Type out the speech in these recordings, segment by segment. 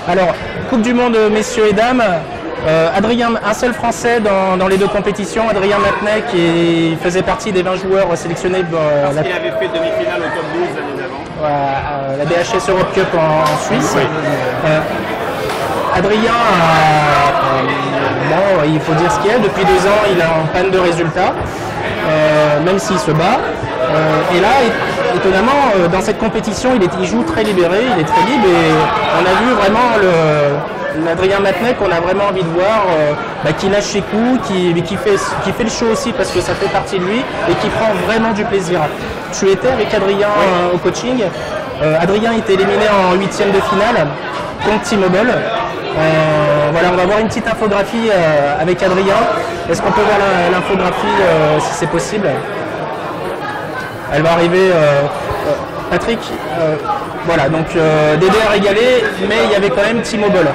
Alors, Coupe du Monde messieurs et dames, Adrien, un seul Français dans les deux compétitions, Adrien Matenet, qui faisait partie des 20 joueurs sélectionnés pour il avait fait demi-finale au top 12 l'année d'avant. La DHS Europe Cup en Suisse. Oui. Adrien, bon, il faut dire ce qu'il y a, depuis 2 ans il est en panne de résultats, même s'il se bat. Et là, étonnamment, dans cette compétition, il joue très libéré, il est très libre et on a vu vraiment l'Adrien Matenet qu'on a vraiment envie de voir, qui lâche ses coups, qui fait le show aussi parce que ça fait partie de lui et qui prend vraiment du plaisir. Tu étais avec Adrien au coaching. Adrien était éliminé en 8e de finale contre T-Mobile. Voilà, on va voir une petite infographie avec Adrien. Est-ce qu'on peut voir l'infographie si c'est possible? Elle va arriver, Patrick. Voilà, donc Dédé a régalé, mais il y avait quand même T-Mobile.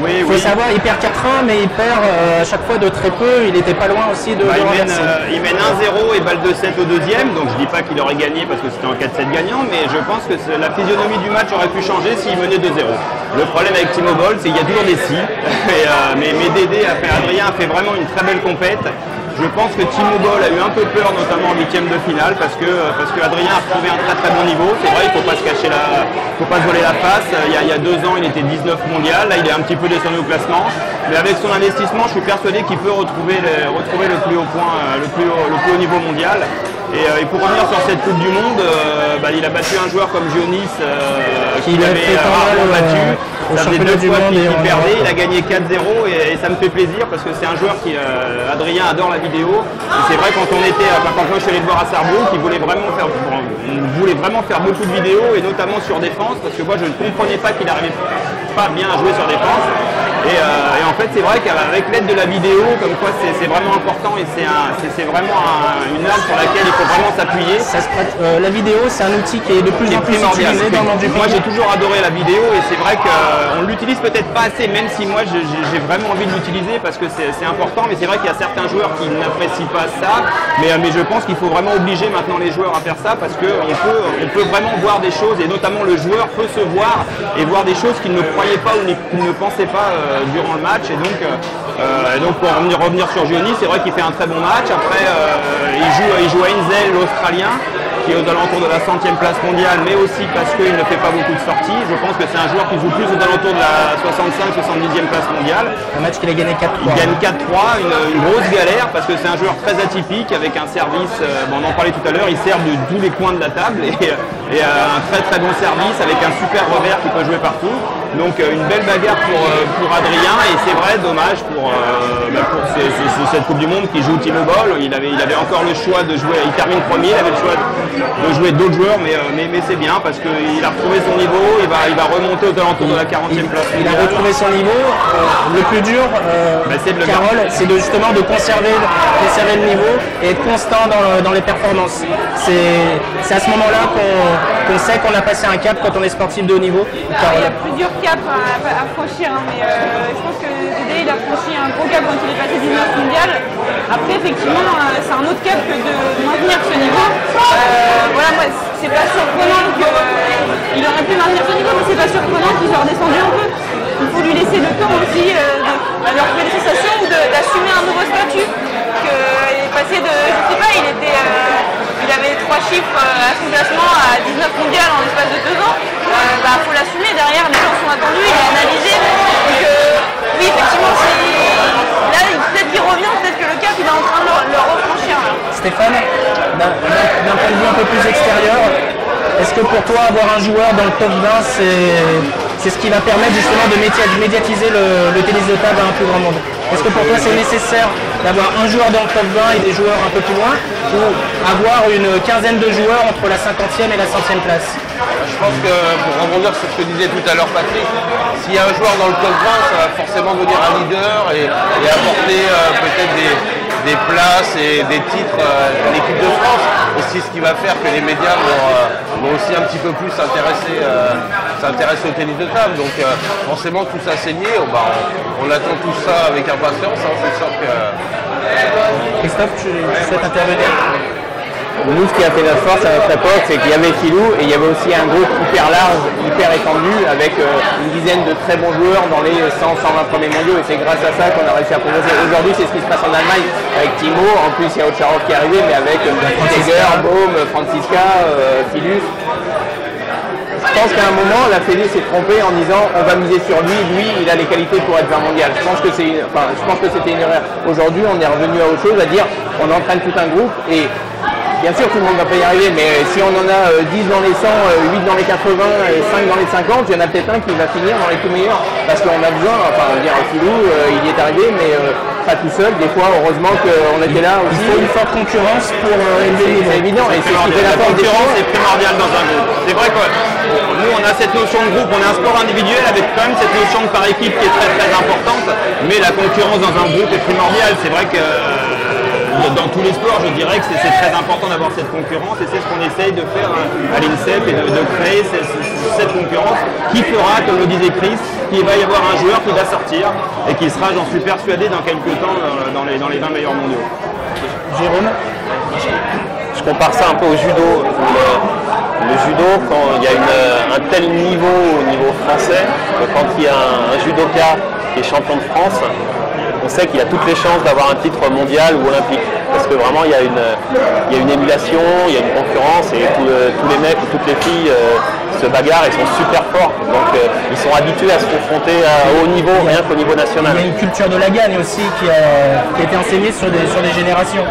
Oui, il faut savoir, il perd 4-1, mais il perd à chaque fois de très peu. Il n'était pas loin aussi de renverser. Il mène 1-0 et balle de 7 au deuxième, donc je dis pas qu'il aurait gagné parce que c'était en 4-7 gagnant, mais je pense que la physionomie du match aurait pu changer s'il menait 2-0. Le problème avec T-Mobile, c'est qu'il y a toujours des si, mais Dédé Adrien a fait vraiment une très belle compète. Je pense que T-Mobile a eu un peu peur, notamment en 8e de finale, parce que Adrien a retrouvé un très très bon niveau. C'est vrai, il ne faut pas se cacher faut pas se voler la face. Il y a 2 ans, il était 19 mondial. Là, il est un petit peu descendu au classement. Mais avec son investissement, je suis persuadé qu'il peut retrouver le plus haut point, le plus haut niveau mondial. Et pour revenir sur cette Coupe du Monde, il a battu un joueur comme Gionis qu'il avait rarement battu. Ça faisait 2 fois qu'il perdait, il a gagné 4-0 et ça me fait plaisir parce que c'est un joueur qui, Adrien adore la vidéo. Et c'est vrai quand quand je suis allé le voir à Sarrebourg, il voulait vraiment faire beaucoup de vidéos et notamment sur défense parce que moi je ne comprenais pas qu'il n'arrivait pas bien à jouer sur défense. Et en fait c'est vrai qu'avec l'aide de la vidéo, comme quoi c'est vraiment important et c'est vraiment une arme sur laquelle il faut vraiment s'appuyer. La vidéo c'est un outil qui est de plus en plus utilisé dans le monde du Moi j'ai toujours adoré la vidéo et c'est vrai qu'on l'utilise peut-être pas assez, même si moi j'ai vraiment envie de l'utiliser parce que c'est important, mais c'est vrai qu'il y a certains joueurs qui n'apprécient pas ça, mais je pense qu'il faut vraiment obliger maintenant les joueurs à faire ça parce qu'on peut vraiment voir des choses et notamment le joueur peut se voir et voir des choses qu'il ne croyait pas ou qu'il ne pensait pas durant le match et donc pour revenir sur Gionis, c'est vrai qu'il fait un très bon match. Après il joue à Inzel, l'Australien, qui est aux alentours de la 100e place mondiale, mais aussi parce qu'il ne fait pas beaucoup de sorties. Je pense que c'est un joueur qui joue plus aux alentours de la 65-70e place mondiale. Un match qu'il a gagné 4-3. Il gagne 4-3, une grosse galère parce que c'est un joueur très atypique avec un service, on en parlait tout à l'heure, il sert de tous les coins de la table et un très très bon service avec un super revers qui peut jouer partout. Donc une belle bagarre pour Adrien et c'est vrai, dommage pour cette Coupe du Monde qui joue T-Mobile. Il avait encore le choix de jouer, il termine premier, il avait le choix de jouer d'autres joueurs, mais c'est bien parce qu'il a retrouvé son niveau, il va remonter aux alentours de la 40e place. Il a retrouvé son niveau. Le plus dur, Carole, c'est justement de conserver le niveau et être constant dans les performances. C'est à ce moment-là qu'on sait qu'on a passé un cap quand on est sportif de haut niveau. Il y a plusieurs caps à franchir, mais je pense que Dédé il a franchi un gros cap quand il est passé 19 mondial. Après effectivement c'est un autre cap que de maintenir ce niveau. Voilà, moi c'est pas surprenant qu'il aurait pu maintenir ce niveau, mais c'est pas surprenant qu'il soit redescendu un peu. Il faut lui laisser le temps aussi de leur trouver des sensations ou d'assumer un nouveau statut. Il est passé de, je sais pas, il avait 3 chiffres à son classement à 19 mondial en l'espace de 2 ans. Faut l'assumer, derrière les gens sont attendus, il est analysé. Donc oui effectivement là peut-être qu'il revient, peut-être que le cap il est en train de le refranchir. Stéphane, d'un point de vue un peu plus extérieur, est-ce que pour toi avoir un joueur dans le top 20 c'est ce qui va permettre justement de médiatiser le tennis de table à un plus grand monde? Est-ce que pour toi c'est nécessaire d'avoir un joueur dans le top 20 et des joueurs un peu plus loin, ou avoir une quinzaine de joueurs entre la 50e et la 100e place? Je pense que pour rebondir sur ce que disait tout à l'heure Patrick, s'il y a un joueur dans le top 20, ça va forcément devenir un leader et apporter peut-être des places et des titres à l'équipe de France. Et c'est ce qui va faire que les médias vont aussi un petit peu plus s'intéresser au tennis de table. Donc forcément tout ça c'est lié, on attend tout ça avec impatience, c'est sûr que... Christophe, tu souhaites intervenir? nous, ce qui a fait notre force à notre époque, c'est qu'il y avait Filou et il y avait aussi un groupe hyper large, hyper étendu, avec une dizaine de très bons joueurs dans les 100-120 premiers mondiaux. Et c'est grâce à ça qu'on a réussi à progresser. Aujourd'hui, c'est ce qui se passe en Allemagne avec Timo. En plus, il y a Ovtcharov qui est arrivé, mais avec Seger, Baum, Franziska, Filus. Je pense qu'à un moment, la Fédé s'est trompée en disant on va miser sur lui, il a les qualités pour être 20 mondial. Je pense que c'était une erreur. Aujourd'hui, on est revenu à autre chose, à dire on entraîne tout un groupe et bien sûr tout le monde ne va pas y arriver, mais si on en a 10 dans les 100, 8 dans les 80 et 5 dans les 50, il y en a peut-être un qui va finir dans les tout meilleurs. Parce qu'on a besoin, enfin dire Filou, il y est arrivé, mais pas tout seul. Des fois, heureusement qu'on était là aussi. Il faut une forte concurrence pour élever le niveau. C'est évident, et c'est ce qui fait La la force des concurrence choses. est primordiale dans un groupe. C'est vrai que nous, on a cette notion de groupe, on est un sport individuel avec quand même cette notion de par équipe qui est très très importante, mais la concurrence dans un groupe est primordiale. C'est vrai que dans tous les sports, je dirais que c'est très important d'avoir cette concurrence et c'est ce qu'on essaye de faire à l'INSEP et de créer cette concurrence qui fera, comme le disait Chris, qu'il va y avoir un joueur qui va sortir et qui sera, j'en suis persuadé, dans quelques temps dans les 20 meilleurs mondiaux. Jérôme? Je compare ça un peu au judo. Le judo, quand il y a un tel niveau au niveau français, que quand il y a un judoka qui est champion de France, on sait qu'il a toutes les chances d'avoir un titre mondial ou olympique. Parce que vraiment, il y a une émulation, il y a une concurrence et tous les mecs ou toutes les filles se bagarrent et sont super forts. Donc ils sont habitués à se confronter à haut niveau, rien qu'au niveau national. Il y a une culture de la gagne aussi qui a été enseignée sur des générations.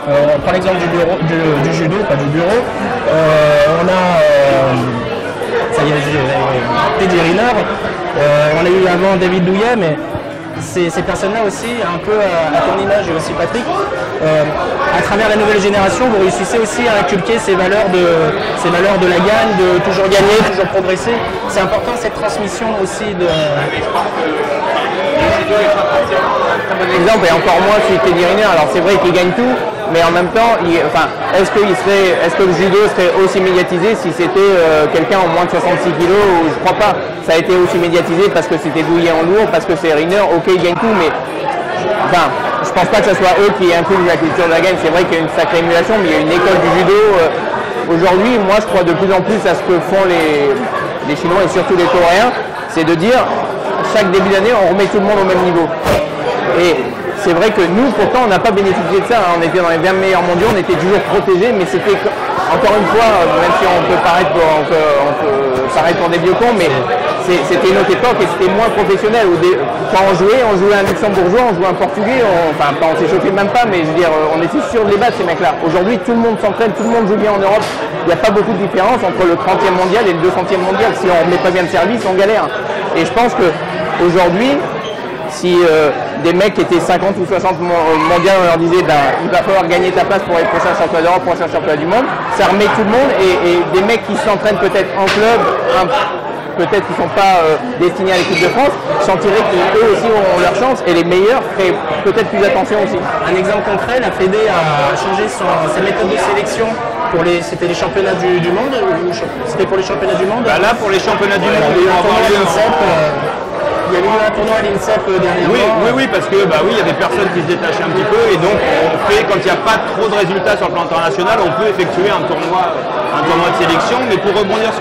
On prend l'exemple du judo, pas du bureau. On a ça y est, Teddy Riner. On a eu avant David Douillet, mais ces personnes-là aussi, un peu à ton image et aussi Patrick, à travers la nouvelle génération, vous réussissez aussi à inculquer ces valeurs de la gagne, de toujours gagner, toujours progresser. C'est important cette transmission aussi de... Un bon exemple, et encore moins celui de Teddy Riner. Alors c'est vrai qu'il gagne tout, mais en même temps, est-ce que le judo serait aussi médiatisé si c'était quelqu'un en moins de 66 kg? Je crois pas. Ça a été aussi médiatisé parce que c'était Douillet en lourd, parce que c'est Riner, ok, il gagne tout, mais je pense pas que ce soit eux qui inculquent la culture de la gagne. C'est vrai qu'il y a une sacrée émulation, mais il y a une école du judo. Aujourd'hui, moi je crois de plus en plus à ce que font les Chinois et surtout les Coréens, c'est de dire chaque début d'année on remet tout le monde au même niveau. Et c'est vrai que nous, pourtant, on n'a pas bénéficié de ça. On était dans les 20 meilleurs mondiaux, on était toujours protégés, mais c'était, encore une fois, même si on peut paraître pour des vieux cons, mais c'était une autre époque et c'était moins professionnel. Quand on jouait un luxembourgeois, on jouait un portugais, on s'échauffait même pas, mais je veux dire, on était sûr de les battre, ces mecs-là. Aujourd'hui, tout le monde s'entraîne, tout le monde joue bien en Europe. Il n'y a pas beaucoup de différence entre le 30e mondial et le 200e mondial. Si on ne remet pas bien de service, on galère. Et je pense qu'aujourd'hui, si des mecs qui étaient 50 ou 60 mondiaux, on leur disait il va falloir gagner ta place pour les prochains championnats d'Europe, prochains championnats du monde, ça remet tout le monde et des mecs qui s'entraînent peut-être en club, peut-être qui ne sont pas destinés à l'équipe de France, sentiraient qu'eux aussi ont leur chance et les meilleurs feraient peut-être plus attention aussi. Un exemple concret, la Fédé a changé sa méthode de sélection c'était les championnats du monde c'était pour les championnats du monde? Là, pour les championnats du monde, il y a eu un tournoi à l'INSEP dernièrement. Oui, parce que il y a des personnes qui se détachaient un petit peu et donc quand il n'y a pas trop de résultats sur le plan international, on peut effectuer un tournoi de sélection. Mais pour rebondir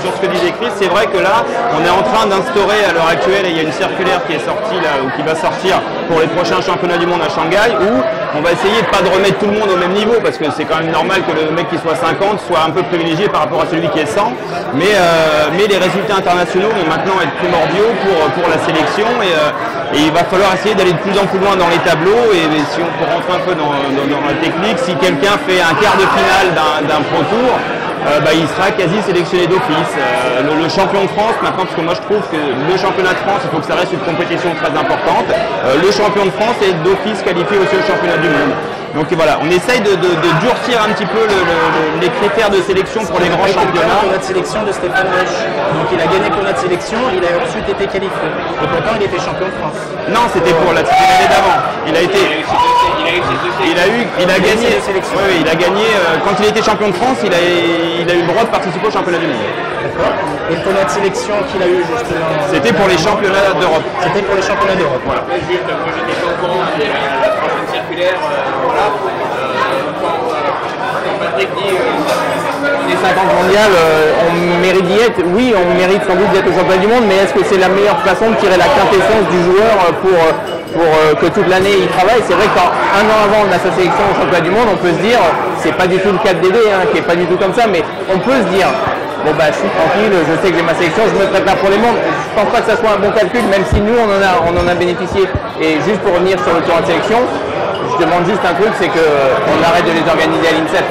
sur ce que disait Chris, c'est vrai que là, on est en train d'instaurer à l'heure actuelle, et il y a une circulaire qui est sortie là, ou qui va sortir pour les prochains championnats du monde à Shanghai, où on va essayer de pas de remettre tout le monde au même niveau, parce que c'est quand même normal que le mec qui soit 50 soit un peu privilégié par rapport à celui qui est 100. Mais les résultats internationaux vont maintenant être primordiaux pour la sélection et il va falloir essayer d'aller de plus en plus loin dans les tableaux et si on peut rentrer un peu dans la technique, si quelqu'un fait un quart de finale d'un Pro Tour, il sera quasi sélectionné d'office. Le champion de France maintenant, parce que moi je trouve que le championnat de France, il faut que ça reste une compétition très importante. Le champion de France est d'office qualifié aussi au championnat du monde. Donc voilà, on essaye de durcir un petit peu les critères de sélection pour les grands championnats. Pour notre sélection de Stéphane Lech. Donc il a gagné pour notre sélection, il a ensuite été qualifié. Et pourtant il était champion de France. Non, c'était pour l'année d'avant. Il a gagné quand il était champion de France, il a eu le droit de participer au championnat du monde. D'accord. Et pour notre sélection qu'il a eu justement. C'était pour les championnats d'Europe. C'était pour les championnats d'Europe. Voilà. Juste, moi j'étais pas au courant de la prochaine circulaire, quand Patrick dit les 50 mondiales, on mérite d'y être. Oui, on mérite sans doute d'être au championnat du monde, mais est-ce que c'est la meilleure façon de tirer la quintessence du joueur pour que toute l'année il travaille? C'est vrai qu'un an avant de sa sélection au championnat du monde, on peut se dire, c'est pas du tout le cas de Dédé, qui est pas du tout comme ça, mais on peut se dire, bon bah je suis tranquille, je sais que j'ai ma sélection, je me prépare pour les mondes. Je pense pas que ça soit un bon calcul, même si nous on en a bénéficié. Et juste pour revenir sur le tournoi de sélection, je demande juste un truc, c'est qu'on arrête de les organiser à l'INSEP.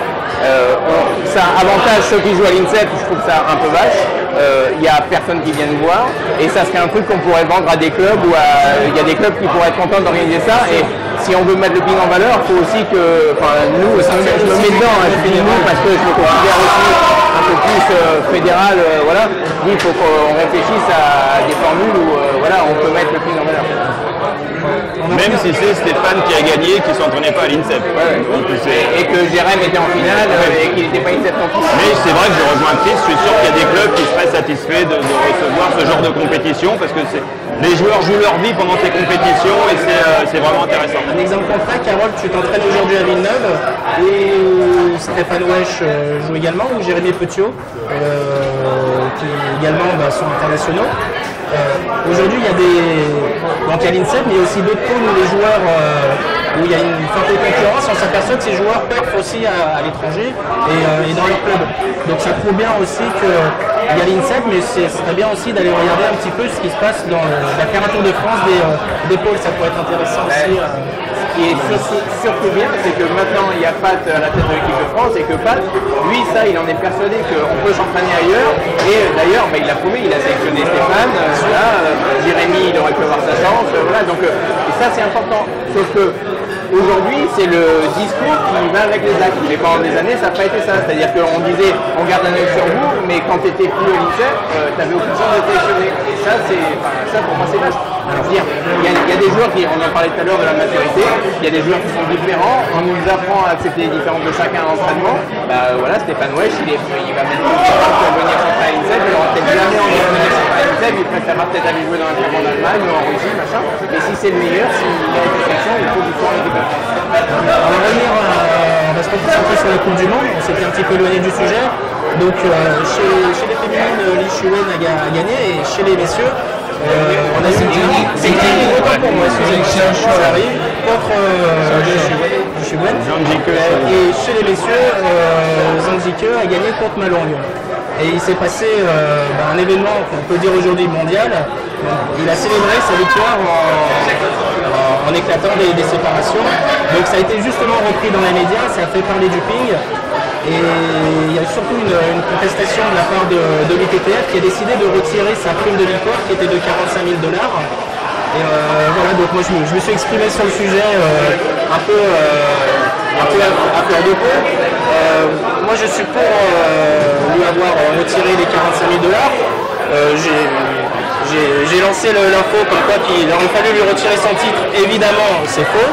Ça avantage ceux qui jouent à l'INSEP, je trouve ça un peu vache. Il n'y a personne qui vient nous voir et ça serait un truc qu'on pourrait vendre à des clubs ou il y a des clubs qui pourraient être contents d'organiser ça. Et si on veut mettre le ping en valeur, il faut aussi que, nous, je me mets dedans, je dis nous parce que je me considère aussi un peu plus fédéral, voilà. Il faut qu'on réfléchisse à des formules où voilà, on peut mettre le ping en valeur. Même si c'est Stéphane qui a gagné, qui ne s'entraînait pas à l'INSEP. Ouais. Et que Jérém était en finale et qu'il n'était pas INSEP non plus. Mais c'est vrai que je rejoins Chris, je suis sûr qu'il y a des clubs qui seraient satisfaits de recevoir ce genre de compétition parce que les joueurs jouent leur vie pendant ces compétitions et c'est vraiment intéressant. Un exemple concret, Carole, tu t'entraînes aujourd'hui à Villeneuve et Stéphane Wesch joue également, ou Jérémy Petiot, qui également sont internationaux. Aujourd'hui, il y a donc à l'INSEP, mais il y a aussi d'autres pôles où les joueurs, où il y a une forte concurrence, on s'aperçoit que ces joueurs peuvent aussi à l'étranger et dans leur club. Donc ça prouve bien aussi qu'il y a l'INSEP, mais c'est très bien aussi d'aller regarder un petit peu ce qui se passe faire un tour de France des pôles, ça pourrait être intéressant aussi. Ce qui est surtout bien, c'est que maintenant il y a Pat à la tête de l'équipe de France et que Pat, lui, ça, il en est persuadé qu'on peut s'entraîner ailleurs. Et d'ailleurs, il l'a prouvé, il a sélectionné Stéphane, Jérémy, il aurait pu avoir sa chance, voilà. Donc, et ça, c'est important. Sauf que aujourd'hui, c'est le discours qui va avec les actes. Mais pendant des années, ça n'a pas été ça. C'est-à-dire qu'on disait, on garde un œil sur vous, mais quand tu étais plus au lycée, tu n'avais aucune chance de sélectionner. Et ça, pour moi, c'est vache. Il y a des joueurs qui, on en parlait tout à l'heure de la maturité, il y a des joueurs qui sont différents, on nous apprend à accepter les différences de chacun à l'entraînement. Voilà, Stéphane Wesch, il va mettre tout le temps pour venir s'entraîner à l'INSEP, il aura peut-être jamais envie de venir s'entraîner à l'INSEP, il préférera peut-être aller jouer dans un club en Allemagne ou en Russie, machin. Mais si c'est le meilleur, s'il a une sélection, il faut du temps en équipe de France. On va revenir, on va se concentrer sur la Coupe du Monde, on s'était un petit peu éloigné du sujet. Donc chez les féminines, Li Shuwen a gagné et chez les messieurs, on a c'est autant pour moi, ça arrive, contre Li Shuwen. Et chez les messieurs, Zhang Jike a gagné contre Ma Long. Et il s'est passé un événement qu'on peut dire aujourd'hui mondial. Il a célébré sa victoire en éclatant des séparations. Donc ça a été justement repris dans les médias, ça a fait parler du ping. Et il y a surtout une contestation de la part de l'ITTF qui a décidé de retirer sa prime de victoire qui était de 45 000 $. Et voilà, donc moi je me suis exprimé sur le sujet un peu à fleur de peau. Moi je suis pour lui avoir retiré les 45 000 $. J'ai lancé l'info comme quoi qu'il aurait fallu lui retirer son titre. Évidemment, c'est faux.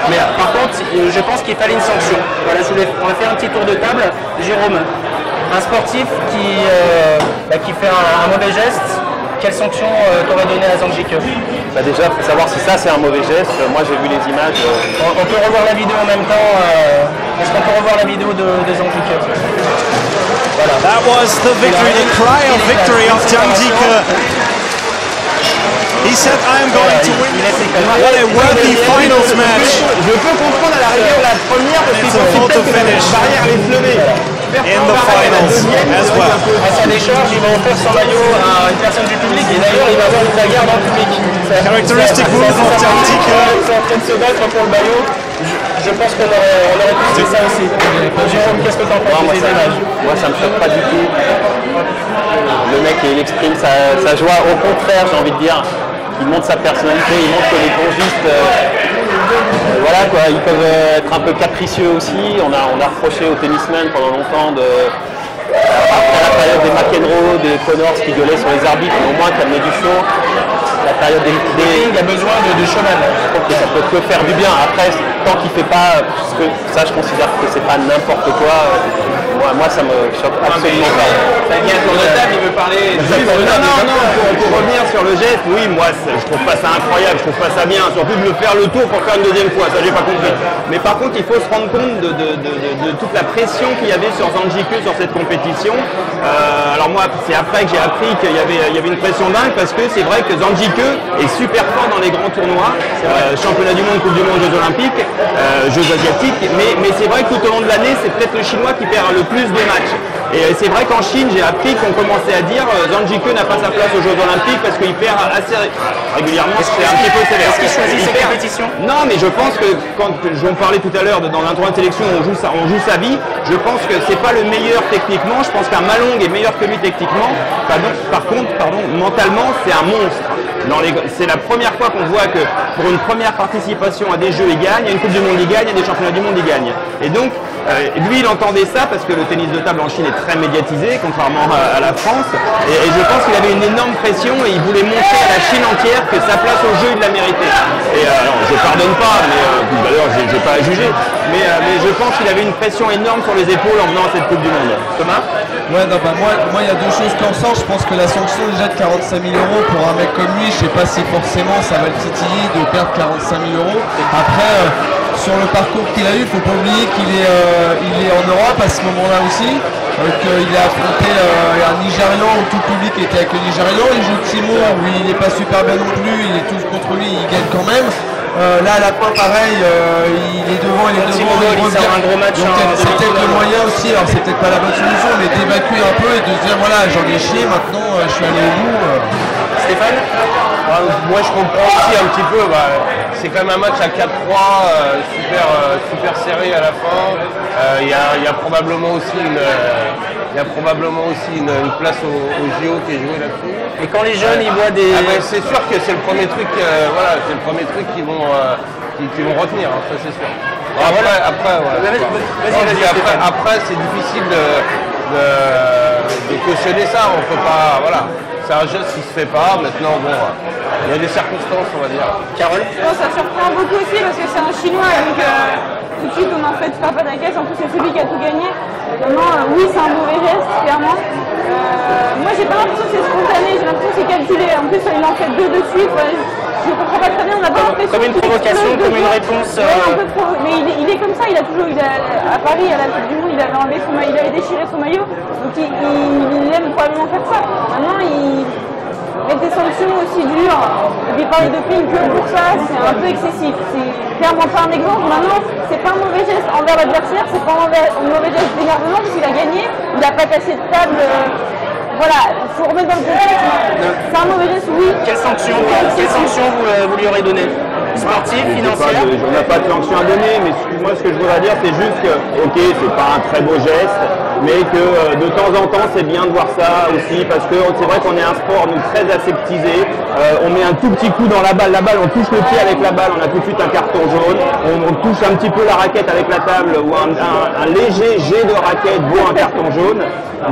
Mais par contre, je pense qu'il fallait une sanction. Voilà, on va faire un petit tour de table. Jérôme, un sportif qui fait un mauvais geste, quelle sanction t'aurais donné à Zhang Jike? Déjà, il faut savoir si ça c'est un mauvais geste. Moi j'ai vu les images. On peut revoir la vidéo en même temps. Est-ce qu'on peut revoir la vidéo de Zhang Jike? Voilà. That was the victory, the cry of victory of Zhang Jike. He said, I am going to win. What a worthy finals match. Je peux comprendre à la rigueur la première parce qu'il faut peut-être que la barrière allait se lever. In the finals as well. À sa décharge, il va offrir son maillot à une personne du public et d'ailleurs il va avoir une bagarre dans le public. Characteristic move of Zhang Jike. Ils sont en train de se battre pour le maillot. Je pense qu'on aurait pu faire ça aussi. Jérôme, qu'est-ce que tu en penses de ces images? Moi ça me choque pas du tout. Le mec il exprime sa joie, au contraire j'ai envie de dire. Il montre sa personnalité, il montre que les pongistes, voilà quoi, ils peuvent être un peu capricieux aussi. On a reproché aux tennismen pendant longtemps après la période des McEnroe, des Connors qui gueulaient sur les arbitres, au moins calmer du show. La période Il y a besoin de cheval. Je trouve que ça peut que faire du bien. Après, tant qu'il fait pas, parce que ça je considère que c'est pas n'importe quoi, moi ça me choque absolument pas. Ça vient sur le table, il veut parler. Non, pour revenir sur le geste, oui, moi je trouve pas ça incroyable, je trouve pas ça bien, surtout de le faire le tour pour faire une deuxième fois, ça j'ai pas compris. Mais par contre, il faut se rendre compte de toute la pression qu'il y avait sur Zanjiku sur cette compétition. Alors moi, c'est après que j'ai appris qu'il y avait une pression dingue, parce que c'est vrai que Zanjiku est super fort dans les grands tournois, championnat du monde, coupe du monde, Jeux olympiques, Jeux asiatiques, mais c'est vrai que tout au long de l'année, c'est peut-être le chinois qui perd le plus de matchs. Et c'est vrai qu'en Chine, j'ai appris qu'on commençait à dire Zanjiku n'a pas sa place aux Jeux olympiques parce qu'il perd assez régulièrement, c'est un petit peu sévère. Est-ce qu'il choisit ses compétitions? Non, mais je pense que quand j'en parlais tout à l'heure dans l'intervalle de sélection, on joue sa vie, je pense que c'est pas le meilleur techniquement, je pense qu'un Malong est meilleur que lui techniquement. Par contre, mentalement, c'est un monstre. C'est la première fois qu'on voit que pour une première participation à des Jeux, il gagne, à une Coupe du Monde, il gagne, à des championnats du monde, il gagne. Et donc, lui, il entendait ça parce que le tennis de table en Chine est très médiatisé, contrairement à la France. Et je pense qu'il avait une énorme pression et il voulait montrer à la Chine entière que sa place au jeu, il la méritait. Et alors, je pardonne pas, mais d'ailleurs, j'ai pas à juger. Mais je pense qu'il avait une pression énorme sur les épaules en venant à cette Coupe du Monde. Thomas? Ouais, non, bah moi, il y a deux choses qui en sortent. Je pense que la sanction déjà de 45 000 € pour un mec comme lui, je sais pas si forcément ça va le titiller de perdre 45 000 €. Après, sur le parcours qu'il a eu, il faut pas oublier qu'il est en Europe à ce moment-là aussi, qu'il a affronté un Nigérian où tout le public était avec le Nigérian. Il joue Timo, où il n'est pas super bien non plus, il est tous contre lui, il gagne quand même. Là à la fin pareil, il est devant, il sort un gros match. Donc c'est peut-être le moyen aussi, alors c'est peut-être pas la bonne solution, mais d'évacuer un peu et de se dire voilà, j'en ai chié, maintenant je suis allé au bout. Stéphane? Moi je comprends aussi un petit peu, c'est quand même un match à 4-3, super serré à la fin. Il y a probablement aussi une place au JO qui est jouée là-dessus. Et quand les jeunes ils voient des... c'est sûr que c'est le premier truc, c'est le premier truc qu'ils vont retenir, hein, ça c'est sûr. Après c'est difficile de cautionner ça, on peut pas, voilà. C'est un geste qui se fait pas, maintenant bon, il y a des circonstances on va dire. Carole? Ça surprend beaucoup aussi parce que c'est un chinois, donc tout de suite on en fait pas la caisse, en plus c'est celui qui a tout gagné. Maintenant, oui c'est un mauvais geste, clairement. Moi j'ai pas l'impression que c'est spontané, j'ai l'impression que c'est calculé. En plus il en fait deux de suite, je comprends pas très bien, on n'a pas l'impression. Comme une provocation, comme une réponse. Mais il est comme ça, à Paris à la Coupe du Monde, il avait enlevé son maillot, il avait déchiré son maillot, donc il aime probablement faire ça. Maintenant il met des sanctions aussi dures, et puis parler de doping que pour ça, c'est un peu excessif. C'est clairement pas un exemple. Maintenant, c'est pas un mauvais geste envers l'adversaire, c'est pas un mauvais geste d'énervement parce qu'il a gagné, il n'a pas cassé de table. Voilà, il faut remettre dans le contexte. C'est un mauvais geste, oui. Quelle sanction vous lui aurez donné? Sportive, financière? On n'a pas de sanction à donner, mais moi ce que je voudrais dire c'est juste que, ok, c'est pas un très beau geste, mais que de temps en temps c'est bien de voir ça aussi, parce que c'est vrai qu'on est un sport nous très aseptisé, on met un tout petit coup dans la balle, on touche le pied avec la balle, on a tout de suite un carton jaune, on touche un petit peu la raquette avec la table, ou un léger jet de raquette vaut un carton jaune.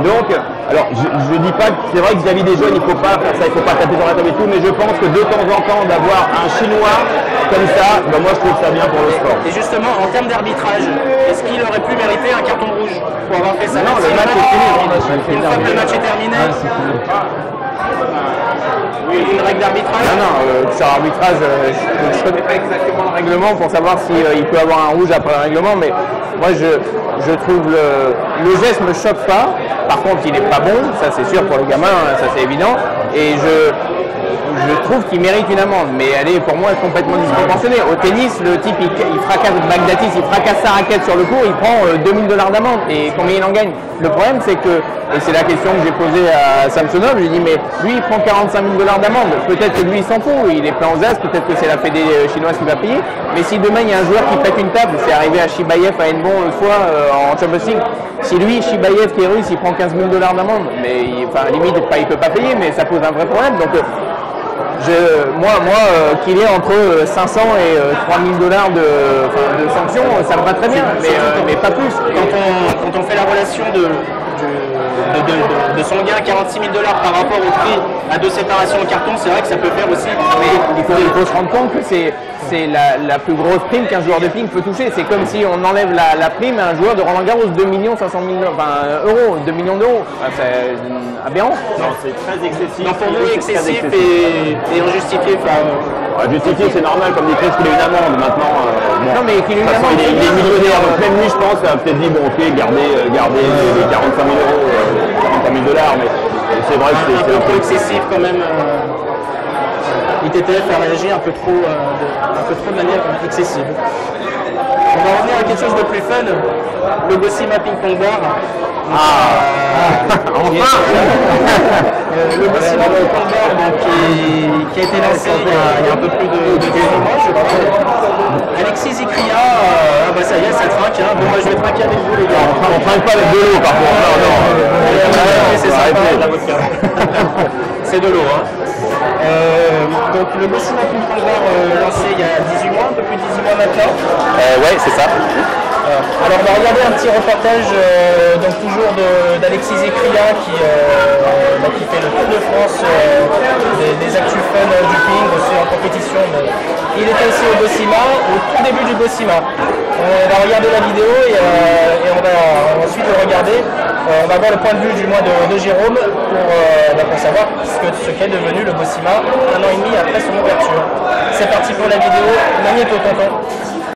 Donc, alors je dis pas que c'est vrai que vis-à-vis des jeunes il faut pas faire ça, il faut pas taper sur la table et tout, mais je pense que de temps en temps d'avoir un chinois comme ça, moi je trouve ça bien pour le sport. Et justement, en termes d'arbitrage, est-ce qu'il aurait pu mériter un carton rouge pour avoir fait ça? Non, le match est fini. Une fois que le match est terminé, une règle d'arbitrage? Non, sur l'arbitrage, je ne connais pas exactement le règlement pour savoir s'il peut avoir un rouge après le règlement, mais moi je trouve le geste me choque pas. Par contre, il n'est pas bon, ça c'est sûr pour les gamins, ça c'est évident, et je trouve qu'il mérite une amende, mais elle est pour moi complètement disproportionnée. Au tennis, le type il fracasse Baghdatis, il fracasse sa raquette sur le court, il prend 2 000 $ d'amende, et combien il en gagne? Le problème c'est que, et c'est la question que j'ai posée à Samsonov, je lui dis mais lui il prend 45 000 $ d'amende, peut-être que lui il s'en fout, il est plein aux as, peut-être que c'est la fédé chinoise qui va payer, mais si demain il y a un joueur qui pète une table, c'est arrivé à Shibayev à Henbon une fois en Champions League, si lui, Shibayev qui est russe, il prend 15 000 $ d'amende, mais limite il peut pas payer, mais ça pose un vrai problème. Donc qu'il ait entre 500 et 3 000 $ de sanctions, ça me va très bien, mais pas plus. Quand on fait la relation de son gain 46 000 $ par rapport au prix à 2 séparations au carton, c'est vrai que ça peut faire aussi. Mais il faut se rendre compte que c'est c'est la plus grosse prime qu'un joueur de ping peut toucher. C'est comme si on enlève la prime à un joueur de Roland Garros, 2 500 000 euros, 2 millions d'euros. C'est aberrant. Non, c'est très excessif. Non, pour nous, excessif et injustifié. Justifié, c'est normal, comme dit Chris, qu'il ait une amende maintenant. Non, mais qu'il ait une de toute façon, amende. il est millionnaire, donc même lui, je pense, a peut-être dit bon, ok, gardez les 45 000 euros, 45 000 $, mais c'est vrai que Un peu trop excessif quand même. ITTF a réagi un peu trop de manière excessive. On va revenir à quelque chose de plus fun, le Bossima Ping Pong Bar. enfin Le Bossima Ping Pong Bar donc, qui a été lancé il y a un peu plus de 18 mois, je crois. Alexis Zikria, bah ça y est, ça trinque. Hein. Bon, bah, je vais trinquer avec vous les gars. on trinque pas avec de l'eau par contre. C'est sympa, la vodka. C'est de l'eau. Hein. Donc le Bossima Ping Pong Bar lancé il y a 18 mois, un peu plus de 18 mois maintenant. Ouais, c'est ça. Alors on va regarder un petit reportage donc toujours d'Alexis Zikria qui fait le Tour de France des actus fun du ping aussi en compétition. Mais il était aussi au Bossima, au tout début du Bossima. On va regarder la vidéo et on va ensuite le regarder. On va voir le point de vue du mois de Jérôme pour savoir ce qu'est devenu le Bossima un an et demi après son ouverture. C'est parti pour la vidéo. Magnéto tonton.